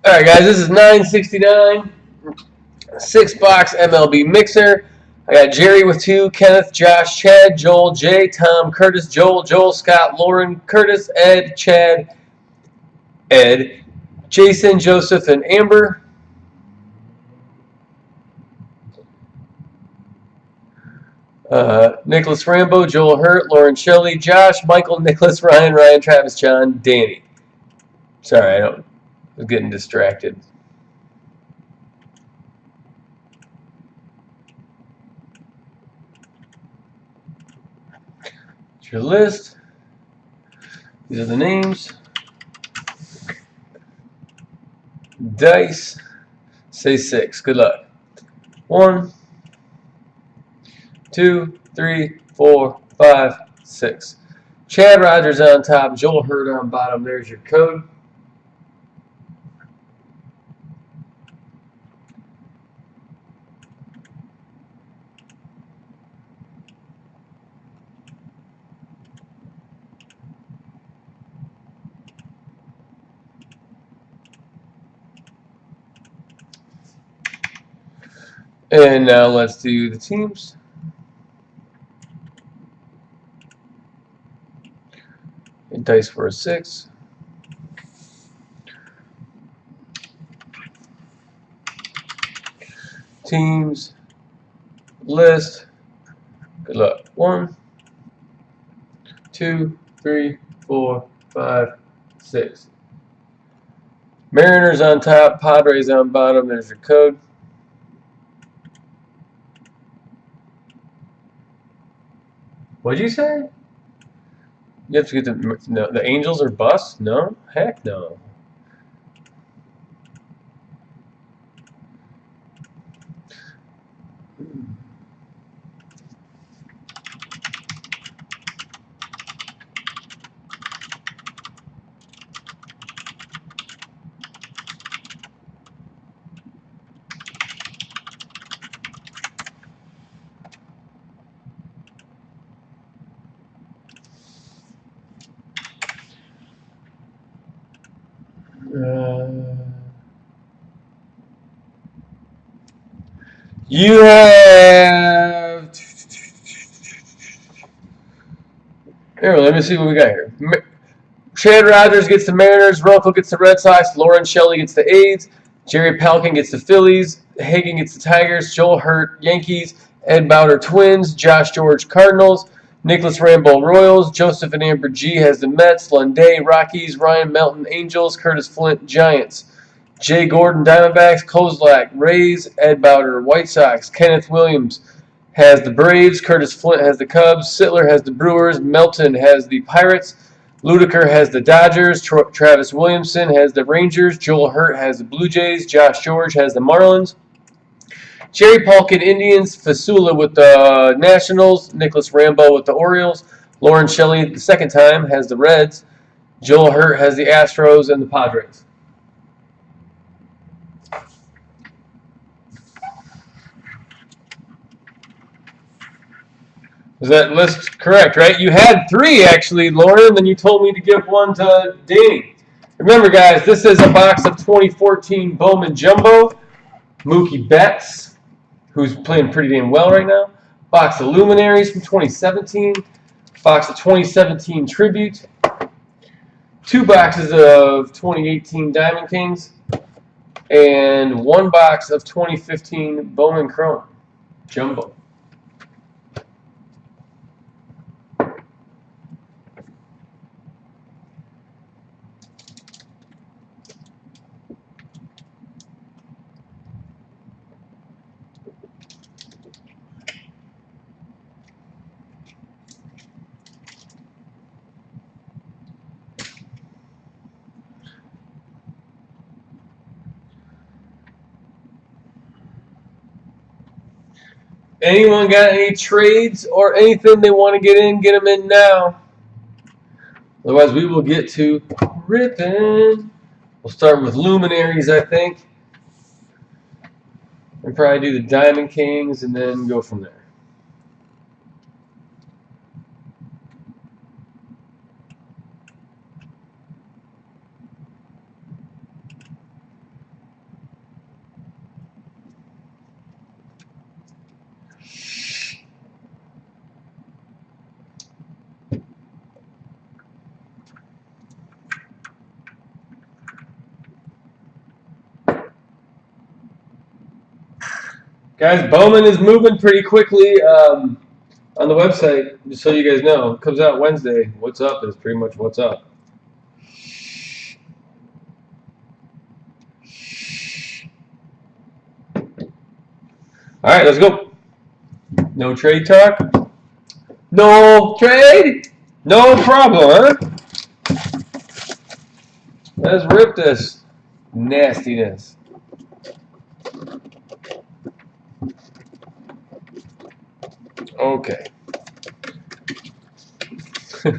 All right, guys, this is 969, 6-box MLB Mixer. I got Jerry with 2, Kenneth, Josh, Chad, Joel, Jay, Tom, Curtis, Joel, Scott, Lauren, Curtis, Ed, Chad, Ed, Jason, Joseph, and Amber. Nicholas Rambo, Joel Hurt, Lauren Shelley, Josh, Michael, Nicholas, Ryan, Travis, John, Danny. Sorry, I was getting distracted. It's your list. These are the names. Dice. Say 6. Good luck. 1, 2, 3, 4, 5, 6. Chad Rogers on top, Joel Hurt on bottom. There's your code. And now let's do the teams. And dice for a 6. Teams. List. Good luck. 1, 2, 3, 4, 5, 6. Mariners on top, Padres on bottom. There's your code. What'd you say? You have to get the Angels are bust? No? Heck no. You have... Here, let me see what we got here. Chad Rogers gets the Mariners, Runkle gets the Red Sox, Lauren Shelley gets the A's, Jerry Palkin gets the Phillies, Hagen gets the Tigers, Joel Hurt Yankees, Ed Bowder Twins, Josh George Cardinals, Nicholas Rambo Royals, Joseph and Amber G has the Mets, Lunday Rockies, Ryan Melton Angels, Curtis Flint Giants, Jay Gordon Diamondbacks, Kozlak Rays, Ed Bowder White Sox, Kenneth Williams has the Braves, Curtis Flint has the Cubs, Sittler has the Brewers, Melton has the Pirates, Ludiker has the Dodgers, Travis Williamson has the Rangers, Joel Hurt has the Blue Jays, Josh George has the Marlins, Jerry Palkin Indians, Fasula with the Nationals, Nicholas Rambo with the Orioles, Lauren Shelley the second time has the Reds, Joel Hurt has the Astros and the Padres. Is that list correct, right? You had 3, actually, Lauren, then you told me to give 1 to Danny. Remember, guys, this is a box of 2014 Bowman Jumbo. Mookie Betts, who's playing pretty damn well right now. Box of Luminaries from 2017. Box of 2017 Tribute. 2 boxes of 2018 Diamond Kings. And 1 box of 2015 Bowman Chrome Jumbo. Anyone got any trades or anything they want to get them in now. Otherwise, we will get to ripping. We'll start with Luminaries, I think. And probably do the Diamond Kings and then go from there. Guys, Bowman is moving pretty quickly on the website, just so you guys know. It comes out Wednesday. What's up is pretty much what's up. All right, let's go. No trade talk? No trade? No problem, huh? Let's rip this nastiness. Okay. I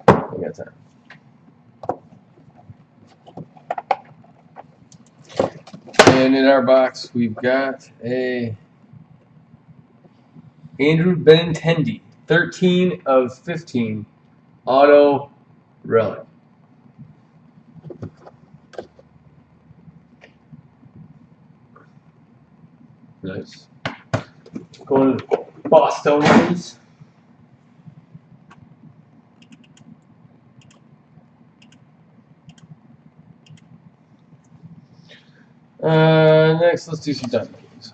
got time. And in our box, we've got a Andrew Benintendi, 13 of 15, auto relic. Nice. Going to the Bostonians. Next, let's do some Diamond Kings.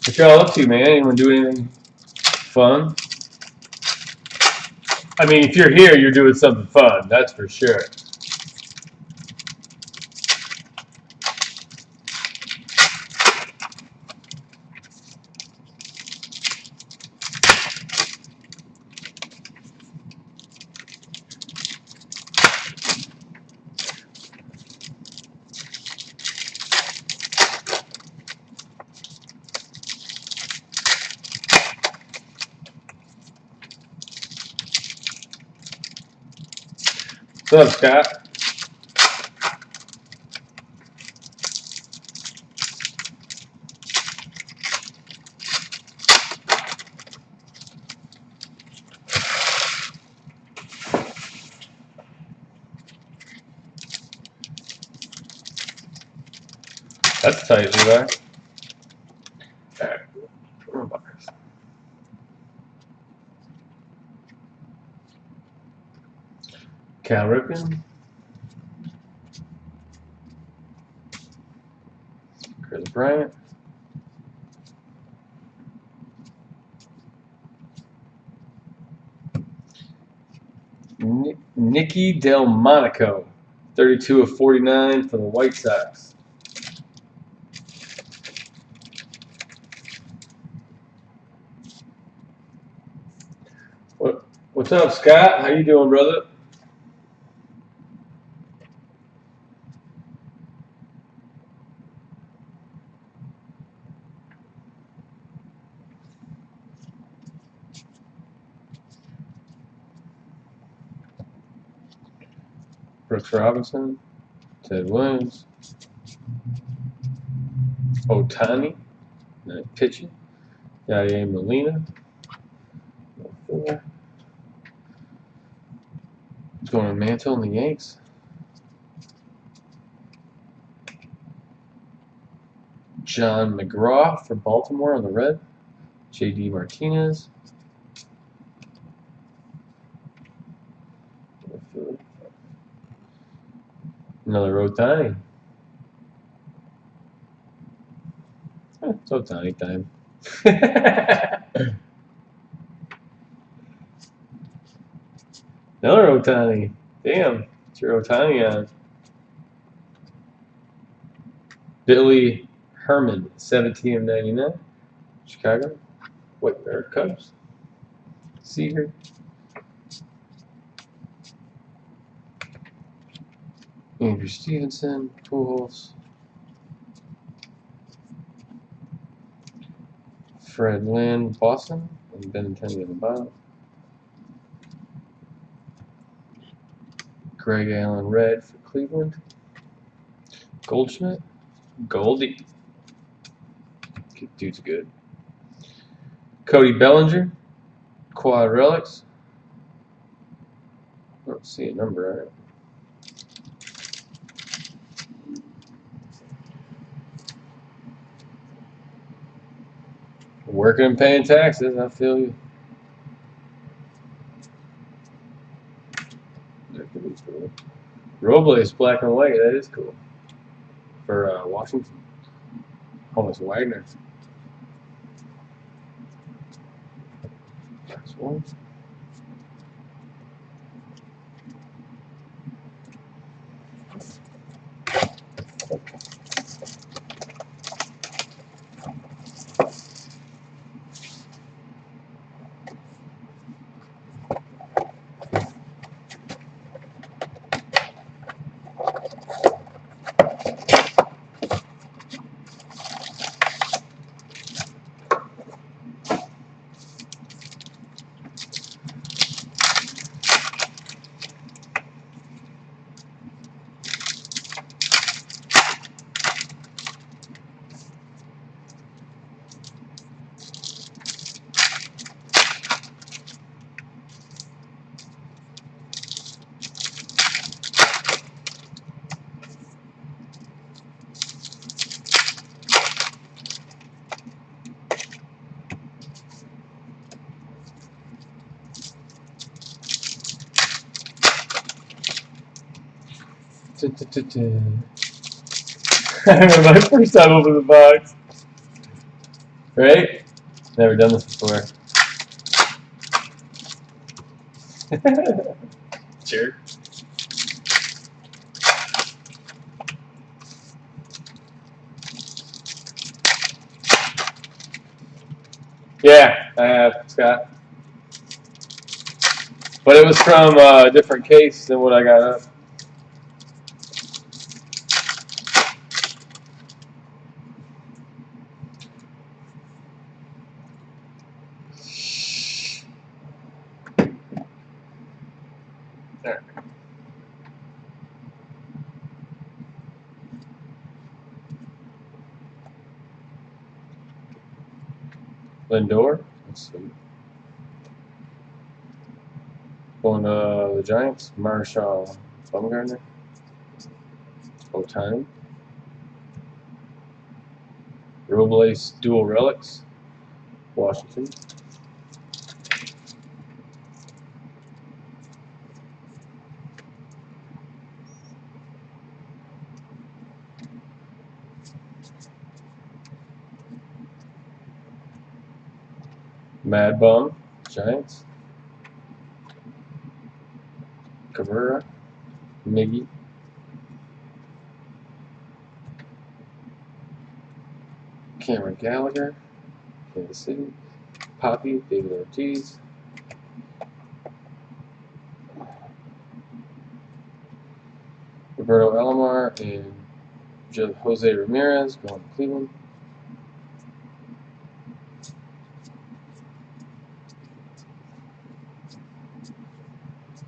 What y'all up to, man? Anyone do anything fun? I mean, if you're here, you're doing something fun. That's for sure. What's up, Scott? That's tight, Levi. Alright. Cal Ripken. Chris Bryant. Nicky Delmonico, 32 of 49 for the White Sox. What's up, Scott? How you doing, brother? Brooks Robinson, Ted Williams, Otani, nice pitching. Yadier Molina. What's going on, Mantle and the Yanks? John McGraw for Baltimore on the red. J.D. Martinez. Another Otani. It's Otani time. Another Otani. Damn, it's your Otani on. Billy Herman, 17 of 99. Chicago. What, there are Cubs. Seager. Andrew Stevenson, Pujols. Fred Lynn, Boston, and Benintendi on the bottom. Greg Allen, red for Cleveland. Goldschmidt, Goldie. Dude's good. Cody Bellinger, quad relics. I don't see a number on it. Working and paying taxes, I feel you. That could be cool. Robles, black and white, that is cool. For Washington. Honus Wagner. That's one. I remember my first time over the box. Right? Never done this before. Sure. Yeah, I have, Scott. But it was from a different case than what I got up. There. Lindor. Let's see. Going to the Giants. Marshall Bumgarner. Otani. Robles dual relics. Washington. Mad Bum. Giants. Cabrera. Miggy. Cameron Gallagher. Kansas City. Poppy. David Ortiz. Roberto Alomar and Jose Ramirez going to Cleveland.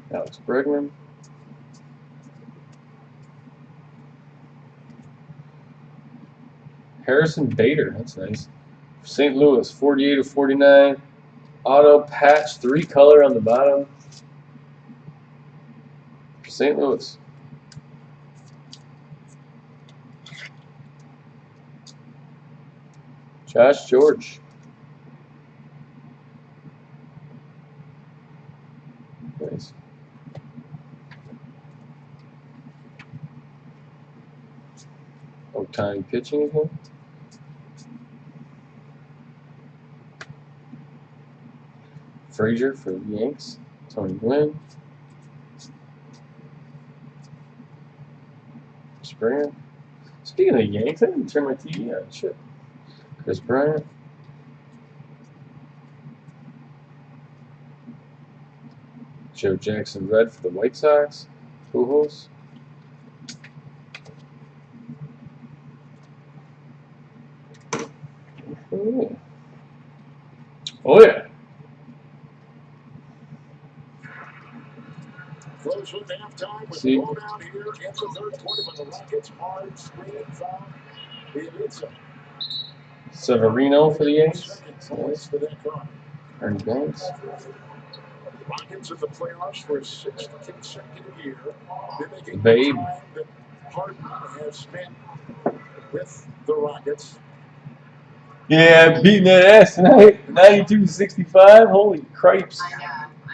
Alex Bregman. Harrison Bader, that's nice. St. Louis, 48 of 49. Auto patch, 3-color on the bottom. For St. Louis. Josh George. Nice. Otani pitching again. Frazier for the Yanks. Tony Gwynn. Springer. Speaking of the Yanks, I didn't turn my TV on. Shit. Chris Bryant. Joe Jackson red for the White Sox. Pujols. Oh, oh yeah. Close with halftime with See? blown out here in the third quarter by the Rockets. Hard screen from Bielitsa. Severino for the A's. Nice. Ernie Banks. Rockets in the playoffs for a sixth consecutive year. They're making Babe. the time that Harden has spent with the Rockets. Yeah, beating that ass tonight. 92-65. Holy cripes. I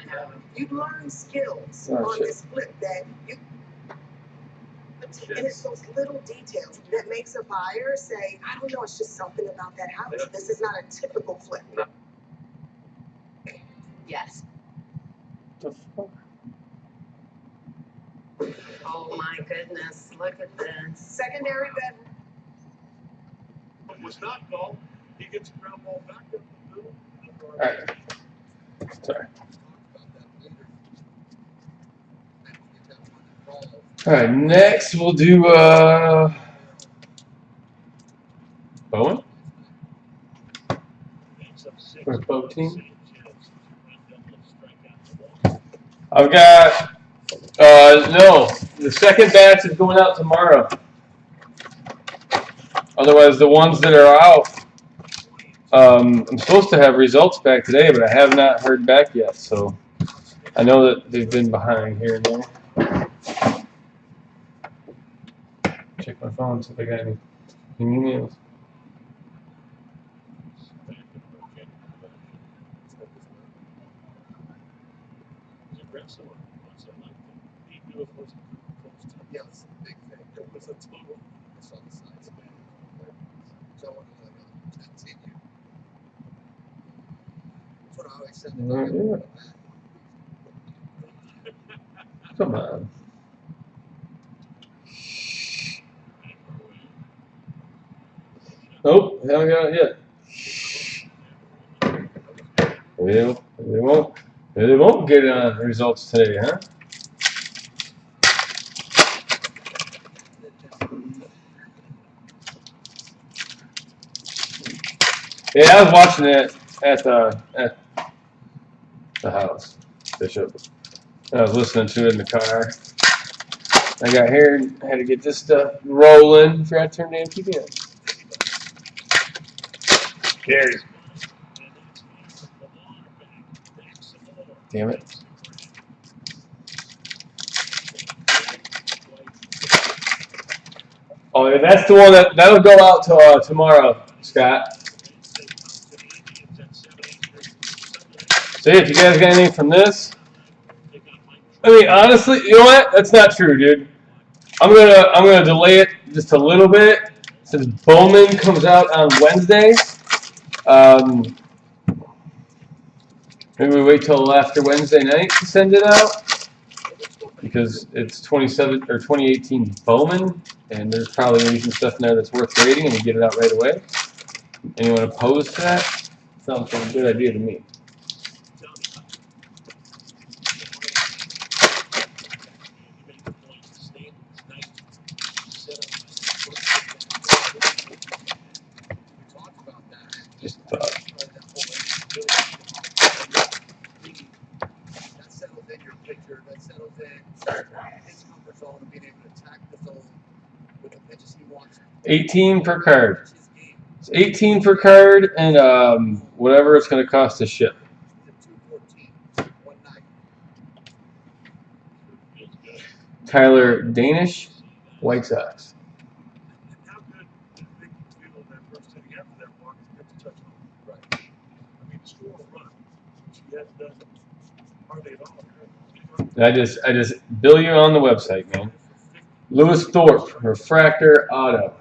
know. You learn skills Oh, on shit. this flip that you. And it's those little details that makes a buyer say, I don't know, it's just something about that house. This is not a typical flip. Yes. The fuck? Oh my goodness, look at this. Secondary bedroom. It was not called. He gets a ground ball back up the middle. Alright. Sorry. Alright, next we'll do Bowen for both teams. I've got no, the second batch is going out tomorrow. Otherwise, the ones that are out, I'm supposed to have results back today, but I have not heard back yet. So I know that they've been behind here and there. Check my phone, see if I got any emails. Yeah, it's a big thing. It was a total. I saw the size of it. So I want to continue. That's what I always said. Come on. Nope, haven't got it yet. They won't get results today, huh? Yeah, I was watching it at the house, Bishop. I was listening to it in the car. I got here and had to get this stuff rolling before I turned the MTV on. Scary. Damn it. Oh, yeah, that's the one that'll go out to tomorrow, Scott. See if you guys got anything from this. I mean, honestly, you know what? That's not true, dude. I'm gonna delay it just a little bit since Bowman comes out on Wednesday. Maybe we wait till after Wednesday night to send it out because it's 2018 Bowman, and there's probably gonna be some stuff in there that's worth grading, and we get it out right away. Anyone opposed to that? Sounds like a good idea to me. 18 per card. It's 18 per card, and whatever it's going to cost to ship. Tyler Danish, White Sox. I just bill you on the website, man. Lewis Thorpe, Refractor Auto.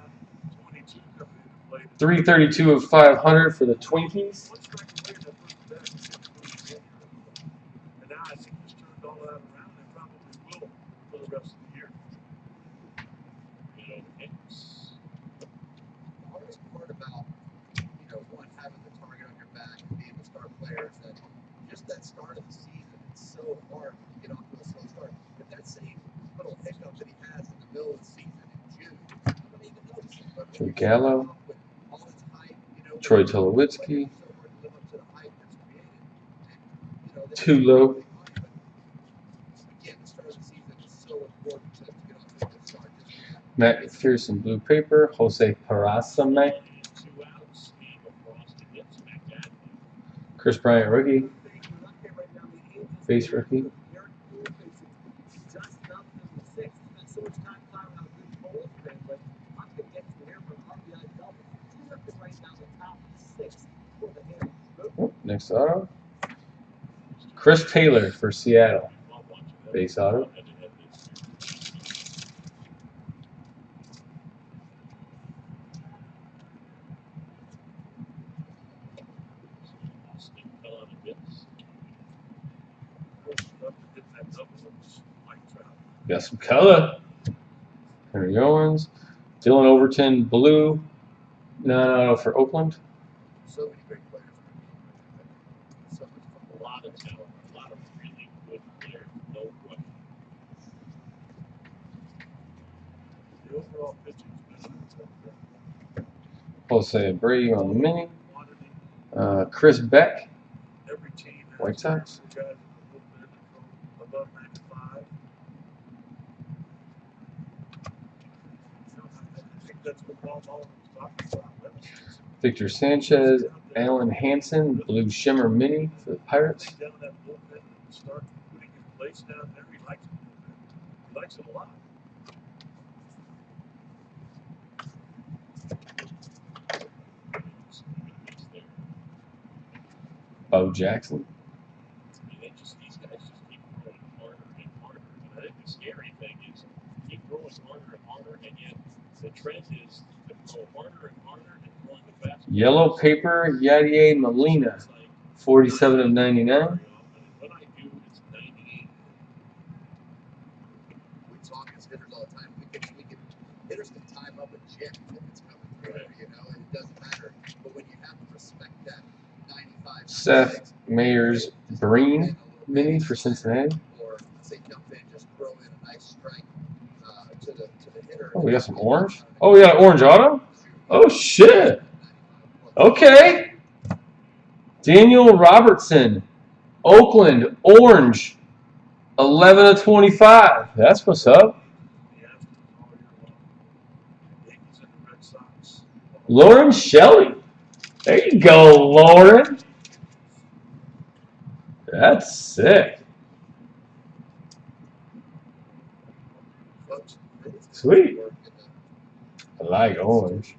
332 of 500 for the Twinkies. That start of the season, it's so hard to get off to a slow start. But that same little hiccup that he has in the middle of the season in June, I don't even notice it. But Gallo. all his hype, Troy Tulowitzki. So hard to live up to the hype that's created. And, you know, they Too low. make money, but again, the start of the season is so important to get off to a good start. Just for that. Matt McPherson, blue paper. Jose Parasame. Chris Bryant, rookie. Base rookie. Oh, next auto. Chris Taylor for Seattle. Base auto. Got some color. Henry Owens. Dylan Overton, blue. No, for Oakland. So many great players. So much fun. A lot of talent, a lot of really good players, no question. The overall pitching is better. Jose Abreu on the mini. Chris Beck, Every team has White Sox. guys a little bit above 95. I think that's what Paul Mullen was talking about. Victor Sanchez, Alan Hansen, blue shimmer mini for the Pirates. Down that bullpen and start putting his place down there. He likes it. He likes it a lot. Bo Jackson. These guys just keep growing harder and harder. And I think the scary thing is keep growing harder and harder, and yet the trend is to grow harder and harder and growing the fastest. Yellow paper, Yadier Molina, 47 of 99. When I do, it's 98. We talk as hitters all the time. Hitters can time up a jet if it's coming through, you know, and it doesn't matter. But when you have to respect that 95. Seth Mayers, Breen mini for Cincinnati. Or say jump in, just throw in a nice strike to the hitter. Oh, we got some orange. Oh, we got an orange auto. Oh shit. Okay. Daniel Robertson, Oakland, orange, 11 of 25. That's what's up. Lauren Shelley. There you go, Lauren. That's sick. Sweet. I like orange.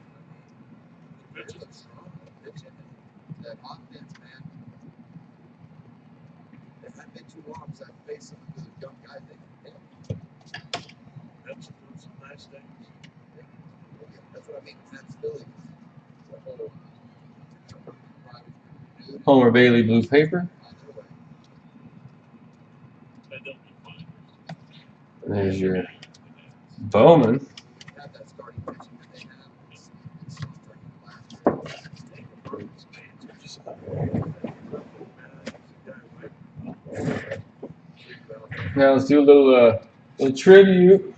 That offense, man. It hadn't been too long since I faced some of the young guys. That's some nice things. That's what I mean. That's Philly. Homer Bailey, blue paper. And there's your Bowman. Now let's do a little tribute.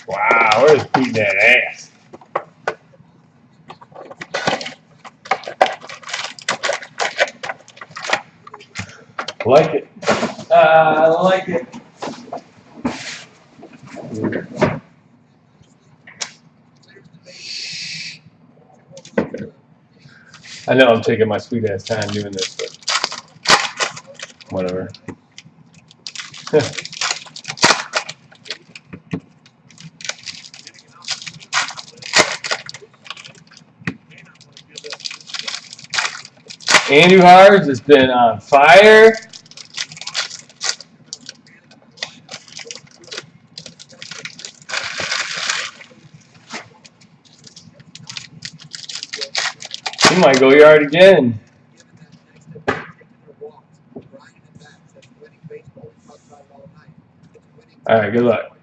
Wow, we're just beating that ass. Like it. I like it. I know I'm taking my sweet ass time doing this, but whatever. Andujar has been on fire. He might go yard again. All right, good luck.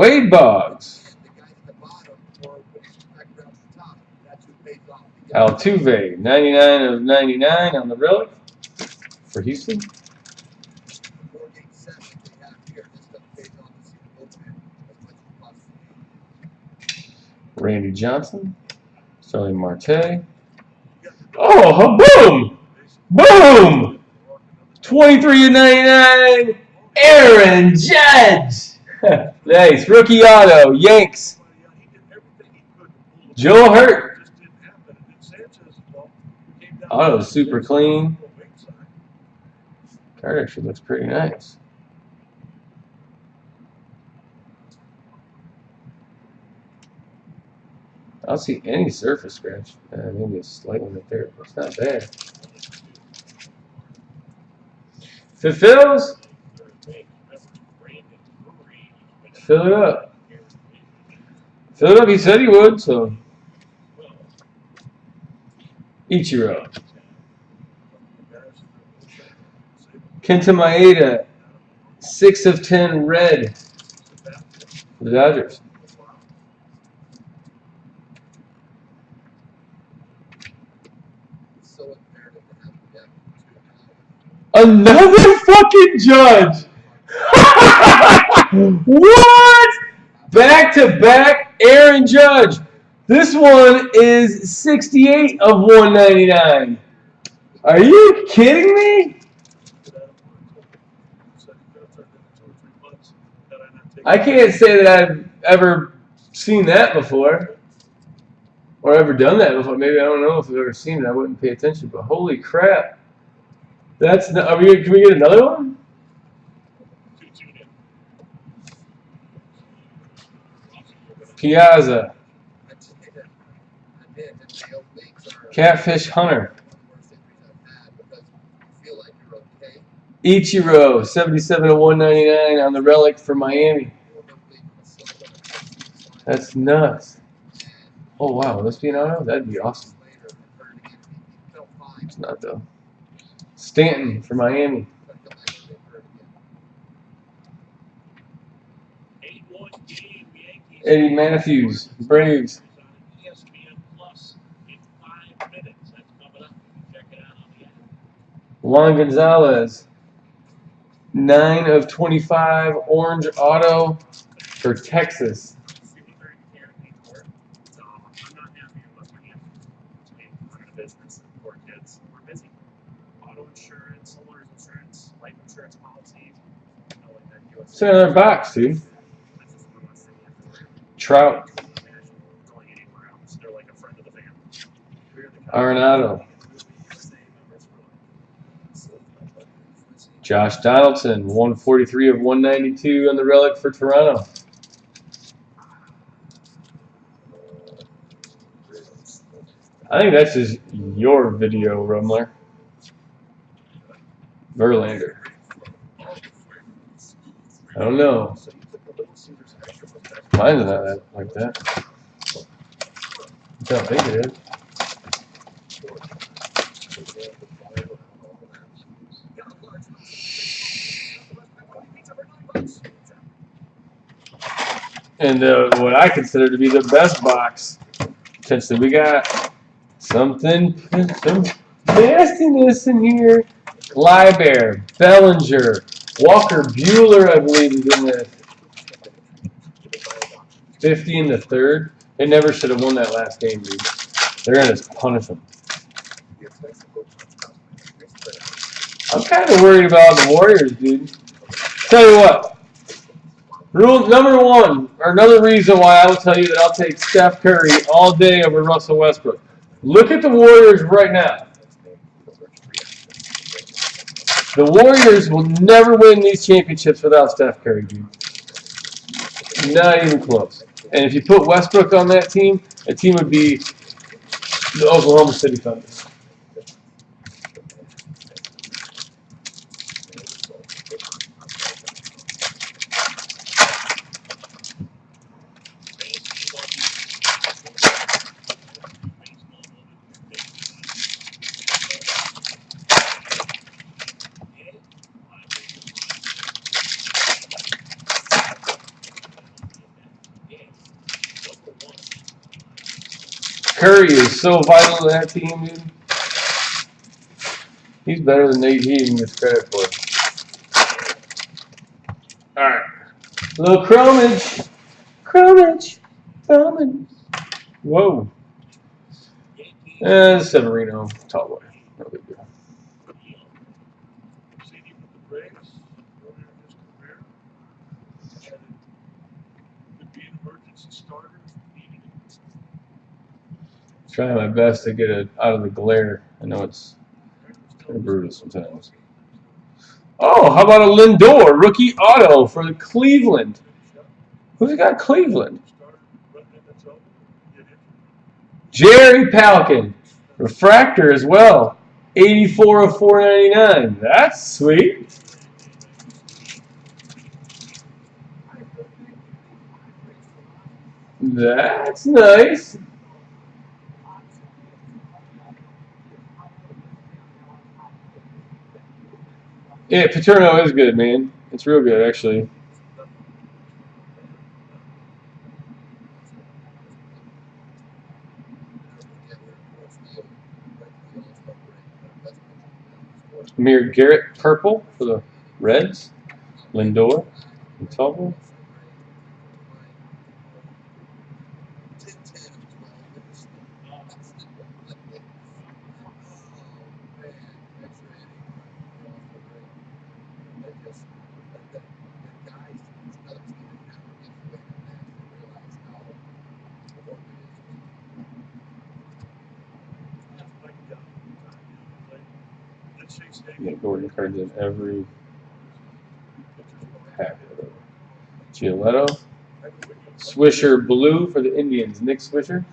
Wade Boggs. And the guys at the bottom, or back around the top, that's who pays off. Altuve, 99 of 99 on the relic for Houston. The 4-game set that they have here, this stuff pays off to see the bullpen as much as possible. Randy Johnson. Starling Marte. Oh, boom! Boom! 23 of 99. Aaron Judge. Nice. Rookie auto. Yanks. Joe Hurt. Auto super clean. Card actually looks pretty nice. I don't see any surface scratch. Maybe a slight one right there, but it's not bad. Fulfills. Fill it up. Fill it up, he said he would, so. Ichiro. Kenta Maeda, 6 of 10 red for the Dodgers. So imperative to have depth too. Another fucking Judge! What? Back to back Aaron Judge. This one is 68 of 199. Are you kidding me? I can't say that I've ever seen that before. Or ever done that before. Maybe I don't know if I've ever seen it. I wouldn't pay attention. But holy crap. That's not, can we get another one? Piazza. Catfish Hunter. Ichiro, 77 of 199 on the relic for Miami. That's nuts. Oh wow, will this be an auto? That'd be awesome. It's not though. Stanton for Miami. Eddie Matthews, Braves. Juan Gonzalez, 9 of 25 orange auto for Texas. It's another box, dude. Trout. Arenado. Josh Donaldson, 143 of 192 on the relic for Toronto. I think that's just your video, Rumler. Verlander. I don't know. Mine's not that, like that. I don't think it is. And what I consider to be the best box, potentially, we got some nastiness in here. Lieber, Bellinger, Walker Buehler, I believe, is in there. 50 in the third. They never should have won that last game, dude. They're going to punish them. I'm kind of worried about the Warriors, dude. Tell you what. Rule number one, or another reason why I will tell you that I'll take Steph Curry all day over Russell Westbrook. Look at the Warriors right now. The Warriors will never win these championships without Steph Curry, dude. Not even close. And if you put Westbrook on that team would be the Oklahoma City Thunder. Curry is so vital to that team, dude. He's better than he even gets credit for. Alright. A little chromage. Chromage. Whoa. Severino. Tall boy. No big deal. Trying my best to get it out of the glare. I know it's kind of brutal sometimes. Oh, how about a Lindor rookie auto for the Cleveland? Who's got Cleveland? Jerry Palkin. Refractor as well. 84 of 499. That's sweet. That's nice. Yeah, Paterno is good, man. It's real good, actually. Amir Garrett purple for the Reds. Lindor. And Tubble. Yeah, Gordon cards in every pack. Giolito. Swisher blue for the Indians. Nick Swisher.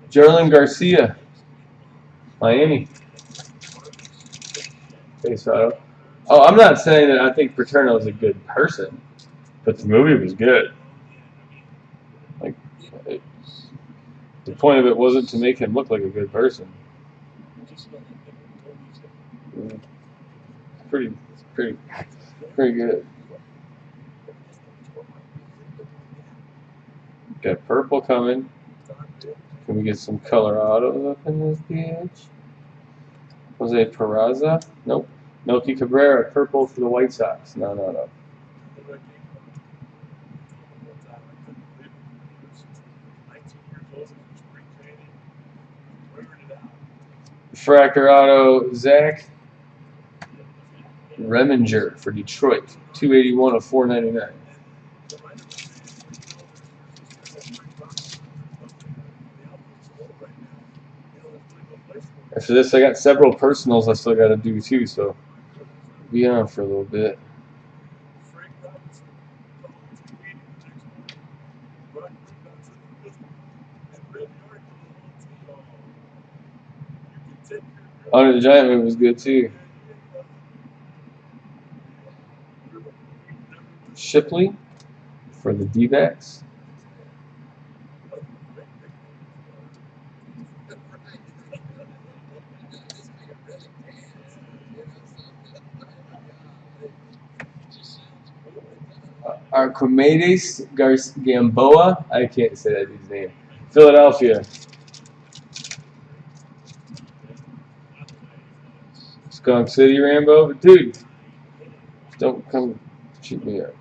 Jarlin Garcia. Miami. Base auto. Oh, I'm not saying that I think Paterno is a good person, but the movie was good. Like, the point of it wasn't to make him look like a good person. Pretty good. Got purple coming. Can we get some color autos up in this bitch? Jose Peraza? Nope. Melky Cabrera, purple for the White Sox. No. Refractor auto, Zach Reminger for Detroit. 281 of 499. After this, I got several personals I still got to do too, so be on for a little bit. Under the Giant move was good too. Shipley for the D-backs. Archimedes Gamboa. I can't say that dude's name. Philadelphia. Skunk City Rambo. Dude, don't come shoot me up.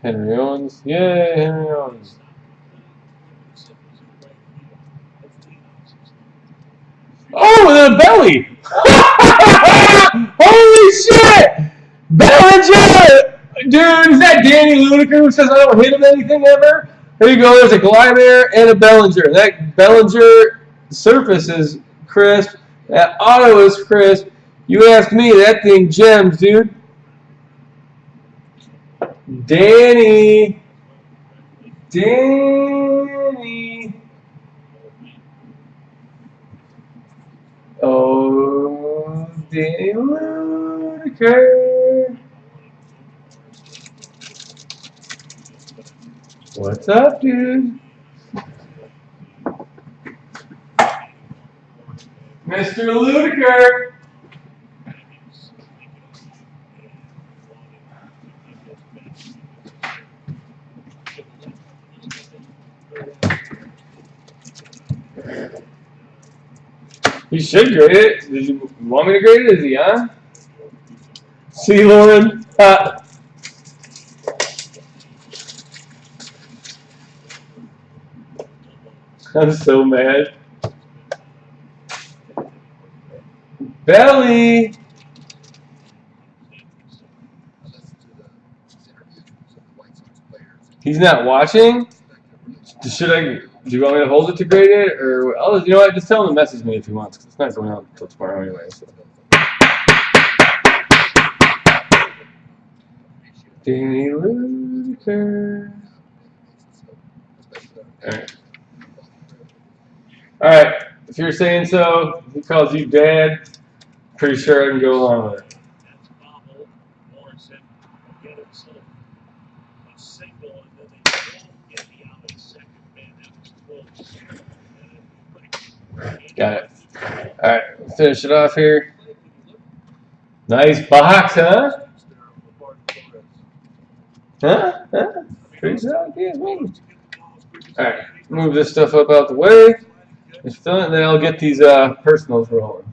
Henry Owens. Yay, Henry Owens. Oh, the belly! Holy shit! Bellinger! Dude, is that Danny Lunaker who says I don't hit him anything ever? There you go, there's a Glymer and a Bellinger. That Bellinger surface is crisp. That auto is crisp. You ask me, that thing gems, dude. Danny. Danny. Oh, Danny Ludiker. What's up, dude? Mr. Ludiker. You should grade it. Did you want me to grade it? Is he on? See, Lauren? I'm so mad. Belly! I listened to the interviews of the White Sox players. He's not watching? Should I? Do you want me to hold it to grade it? Or, you know what? Just tell him to message me if he wants, because it's not going out until tomorrow anyway. So. Danny Ludiker. Alright. Alright. If you're saying so, he calls you dad. Pretty sure I can go along with it. That's Bobble. Morrison get himself a single, and then they don't get the out at second. Man, that was close. Got it. Alright, finish it off here. Nice box, huh? Huh? Pretty solid, yeah, me. Alright, move this stuff up out the way. Just fill it, and then I'll get these personals rolling.